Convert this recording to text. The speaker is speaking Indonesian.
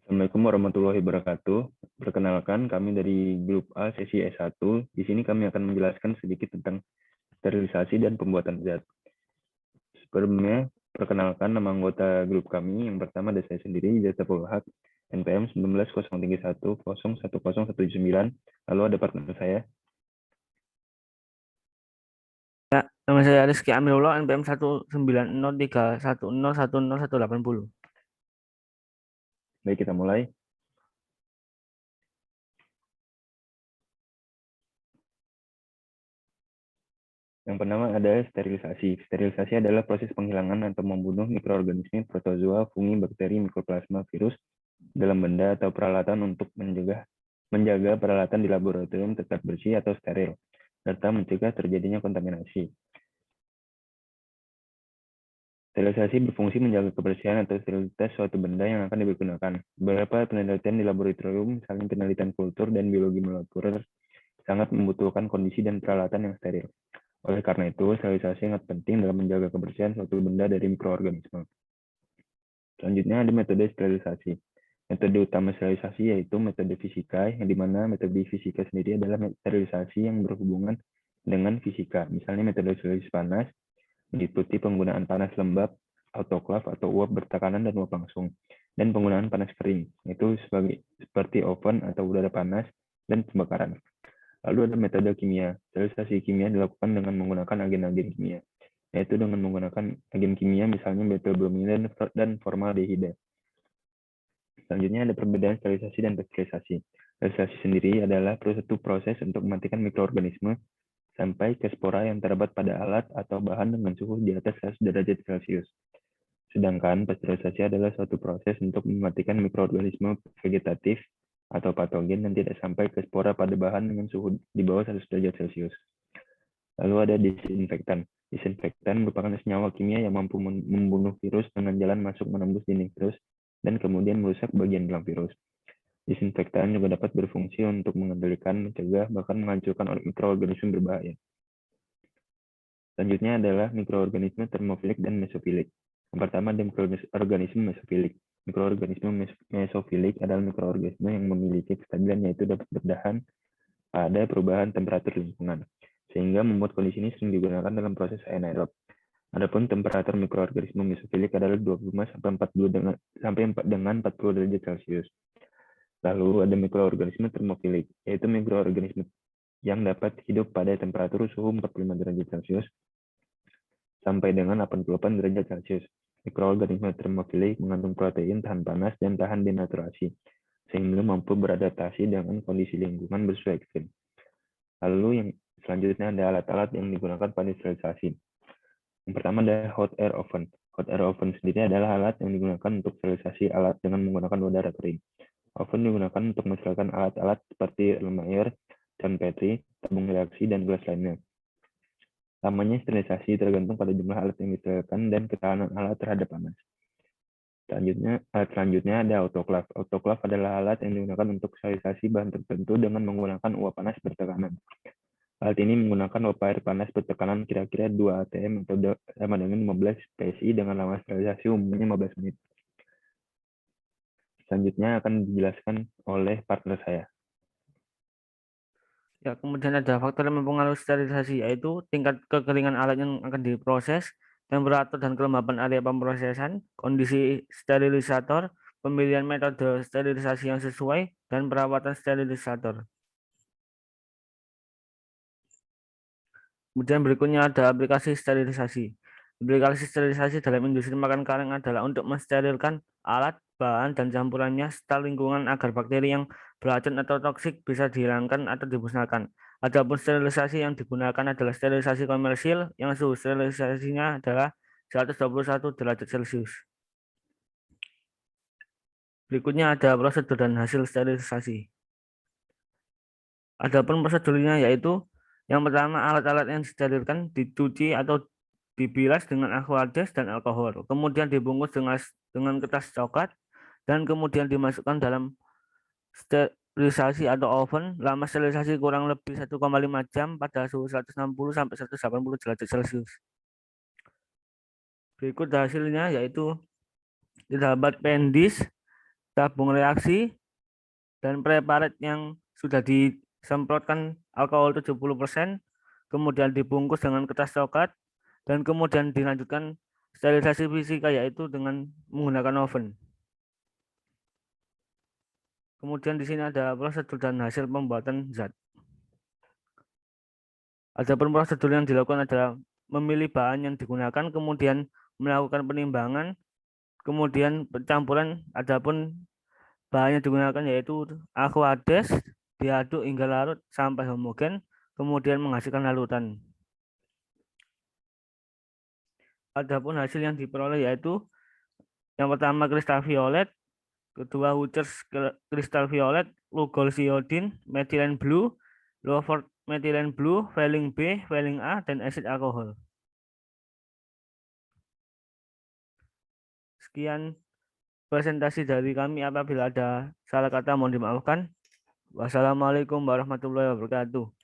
Assalamualaikum warahmatullahi wabarakatuh. Perkenalkan, kami dari grup A sesi S1. Di sini kami akan menjelaskan sedikit tentang sterilisasi dan pembuatan zat. Sebelumnya, perkenalkan nama anggota grup kami. Yang pertama ada saya sendiri, Jazaful Haq, NPM 1903101019. Lalu ada partner saya. Ya, nama saya Rizky Amirullah, NPM 1903101010180. Baik, kita mulai. Yang pertama ada sterilisasi. Sterilisasi adalah proses penghilangan atau membunuh mikroorganisme, protozoa, fungi, bakteri, mikroplasma, virus dalam benda atau peralatan untuk menjaga peralatan di laboratorium tetap bersih atau steril, serta mencegah terjadinya kontaminasi. Sterilisasi berfungsi menjaga kebersihan atau sterilitas suatu benda yang akan digunakan. Beberapa penelitian di laboratorium, misalnya penelitian kultur dan biologi molekuler, sangat membutuhkan kondisi dan peralatan yang steril. Oleh karena itu, sterilisasi sangat penting dalam menjaga kebersihan suatu benda dari mikroorganisme. Selanjutnya ada metode sterilisasi. Metode utama sterilisasi yaitu metode fisika, yang dimana metode fisika sendiri adalah sterilisasi yang berhubungan dengan fisika. Misalnya metode sterilisasi panas, meliputi penggunaan panas lembab, autoklav atau uap bertekanan dan uap langsung, dan penggunaan panas kering, itu seperti oven atau udara panas, dan pembakaran. Lalu ada metode kimia. Sterilisasi kimia dilakukan dengan menggunakan agen-agen kimia, yaitu dengan menggunakan agen kimia misalnya metylbromida dan formaldehida. Selanjutnya ada perbedaan sterilisasi dan pasterilisasi. Sterilisasi sendiri adalah satu proses untuk mematikan mikroorganisme sampai ke spora yang terdapat pada alat atau bahan dengan suhu di atas 100 derajat Celcius. Sedangkan pasterilisasi adalah suatu proses untuk mematikan mikroorganisme vegetatif atau patogen dan tidak sampai ke spora pada bahan dengan suhu di bawah 100 derajat Celcius. Lalu ada disinfektan. Disinfektan merupakan senyawa kimia yang mampu membunuh virus dengan jalan masuk menembus dinding virus dan kemudian merusak bagian dalam virus. Disinfektan juga dapat berfungsi untuk mengendalikan, mencegah, bahkan menghancurkan mikroorganisme berbahaya. Selanjutnya adalah mikroorganisme termofilik dan mesofilik. Yang pertama ada mikroorganisme mesofilik. Mikroorganisme mesofilik adalah mikroorganisme yang memiliki kestabilan, yaitu dapat bertahan pada perubahan temperatur lingkungan, sehingga membuat kondisi ini sering digunakan dalam proses anaerob. Adapun temperatur mikroorganisme mesofilik adalah 25 sampai 40 derajat Celcius. Lalu ada mikroorganisme termofilik, yaitu mikroorganisme yang dapat hidup pada temperatur suhu 45 derajat Celcius sampai dengan 88 derajat Celcius. Mikroorganisme termofilik mengandung protein tahan panas dan tahan denaturasi, sehingga mampu beradaptasi dengan kondisi lingkungan bersesuai ekstrim. Lalu yang selanjutnya ada alat-alat yang digunakan pada sterilisasi. Yang pertama ada hot air oven. Hot air oven sendiri adalah alat yang digunakan untuk sterilisasi alat dengan menggunakan udara kering. Oven digunakan untuk menghasilkan alat-alat seperti Erlenmeyer, John Petri, tabung reaksi, dan gelas lainnya. Lamanya sterilisasi tergantung pada jumlah alat yang disterilkan dan ketahanan alat terhadap panas. Alat selanjutnya ada autoklav. Autoklav adalah alat yang digunakan untuk sterilisasi bahan tertentu dengan menggunakan uap panas bertekanan. Alat ini menggunakan uap air panas bertekanan kira-kira 2 atm atau sama dengan 15 psi dengan lama sterilisasi umumnya 15 menit. Selanjutnya akan dijelaskan oleh partner saya. Ya, kemudian ada faktor yang mempengaruhi sterilisasi, yaitu tingkat kekeringan alat yang akan diproses, temperatur dan kelembapan area pemrosesan, kondisi sterilisator, pemilihan metode sterilisasi yang sesuai, dan perawatan sterilisator. Kemudian berikutnya ada aplikasi sterilisasi. Aplikasi sterilisasi dalam industri makan kaleng adalah untuk mensterilkan alat, bahan, dan campurannya serta lingkungan agar bakteri yang beracun atau toksik bisa dihilangkan atau dimusnahkan. Adapun sterilisasi yang digunakan adalah sterilisasi komersil yang suhu sterilisasinya adalah 121 derajat Celcius. Berikutnya ada prosedur dan hasil sterilisasi. Adapun prosedurnya yaitu yang pertama, alat-alat yang disterilkan dicuci atau dibilas dengan aqueous dan alkohol. Kemudian dibungkus dengan kertas coklat dan kemudian dimasukkan dalam sterilisasi atau oven. Lama sterilisasi kurang lebih 1,5 jam pada suhu 160 sampai 180 derajat Celcius. Berikut hasilnya yaitu terdapat pendis tabung reaksi, dan preparat yang sudah disemprotkan alkohol 70%, kemudian dibungkus dengan kertas coklat, dan kemudian dilanjutkan sterilisasi fisika yaitu dengan menggunakan oven. Kemudian di sini ada prosedur dan hasil pembuatan zat. Adapun prosedur yang dilakukan adalah memilih bahan yang digunakan, kemudian melakukan penimbangan, kemudian pencampuran. Adapun bahan yang digunakan yaitu aqueous, diaduk hingga larut sampai homogen, kemudian menghasilkan larutan. Adapun hasil yang diperoleh yaitu yang pertama kristal violet, kedua Wüther's kristal violet, Lugol iodine, methylene blue, Lowford methylene blue, Valine B, Valine A, dan asid alkohol. Sekian presentasi dari kami. Apabila ada salah kata mohon dimaafkan. Wassalamualaikum warahmatullahi wabarakatuh.